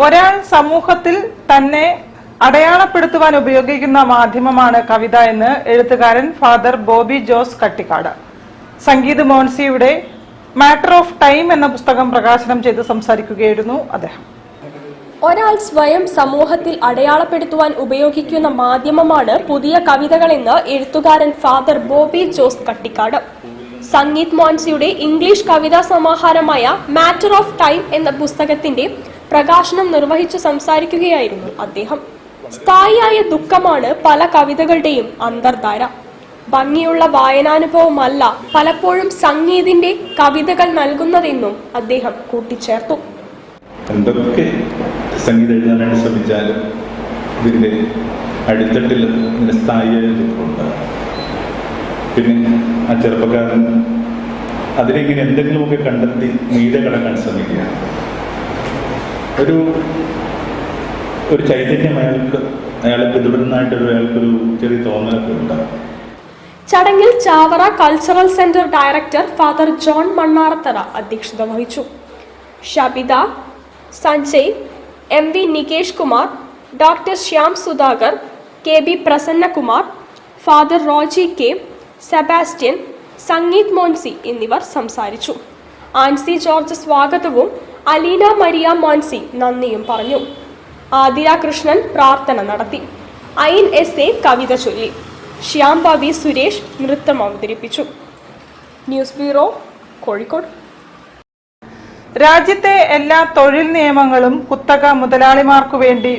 ഒരാൾ സമൂഹത്തിൽ തന്നെ അടയാളപ്പെടുത്തുവാൻ ഉപയോഗിക്കുന്ന മാധ്യമമാണ് കവിത എന്ന് എഴുത്തുകാരൻ ഫാദർ ബോബി ജോസ് കട്ടിക്കാട് സംഗീത് മോൻസിയുടെ മാറ്റർ ഓഫ് ടൈം എന്ന പുസ്തകം പ്രകാശനം ചെയ്ത് സംസാരിക്കുകയായിരുന്നു അദ്ദേഹം. ഒരാൾ സ്വയം സമൂഹത്തിൽ അടയാളപ്പെടുത്തുവാൻ ഉപയോഗിക്കുന്ന മാധ്യമമാണ് പുതിയ കവിതകളെന്ന് എഴുത്തുകാരൻ ഫാദർ ബോബി ജോസ് കട്ടിക്കാട് സംഗീത് മോൻസിയുടെ ഇംഗ്ലീഷ് കവിതാ സമാഹാരമായ മാറ്റർ ഓഫ് ടൈം എന്ന പുസ്തകത്തിന്റെ പ്രകാശനം നിർവഹിച്ചു സംസാരിക്കുകയായിരുന്നു അദ്ദേഹം. സ്ഥായിയായ ദുഃഖമാണ് പല കവിതകളുടെയും അന്തർധാര. ഭംഗിയുള്ള വായനാനുഭവമല്ല പലപ്പോഴും സംഗീതിന്റെ കവിതകൾ നൽകുന്നതെന്നും അദ്ദേഹം കൂട്ടിച്ചേർത്തു. എന്തൊക്കെ സംഗീതം എഴുതാനായിട്ട് ശ്രമിച്ചാലും ഇതിൻ്റെ അടിത്തട്ടിൽ സ്ഥായിയായ ദുഃഖമുണ്ട്. പിന്നെ ആ ചെറുപ്പക്കാരൻ അതിനെങ്ങനെ എന്തെങ്കിലുമൊക്കെ കണ്ടെത്തി മീതെ കടക്കാൻ ശ്രമിക്കുക. ഒരു ചൈതന്യം അയാളെ പിന്തുടരുന്നതായിട്ടൊരു അയാൾക്കൊരു ചെറിയ തോന്നലൊക്കെ ഉണ്ടാകും. ചടങ്ങിൽ Chavara cultural centre director father John Mannarathara അധ്യക്ഷത വഹിച്ചു. Shabitha, Sanjay, MV Nikesh Kumar, doctor Shyam Sudhakar, KB Prasannakumar, father Roji K, Sebastian, Sangeeth Moncy എന്നിവർ സംസാരിച്ചു. ആൻസി ജോർജ് സ്വാഗതവും അലീന മരിയ മോൻസി നന്ദിയും പറഞ്ഞു. ആതിര കൃഷ്ണൻ പ്രാർത്ഥന നടത്തി. ഐൻ SA കവിത ചൊല്ലി. ശ്യാം പവി സുരേഷ് നൃത്തം അവതരിപ്പിച്ചു. News bureau, Kozhikode. രാജ്യത്തെ എല്ലാ തൊഴിൽ നിയമങ്ങളും കുത്തക മുതലാളിമാർക്കു വേണ്ടി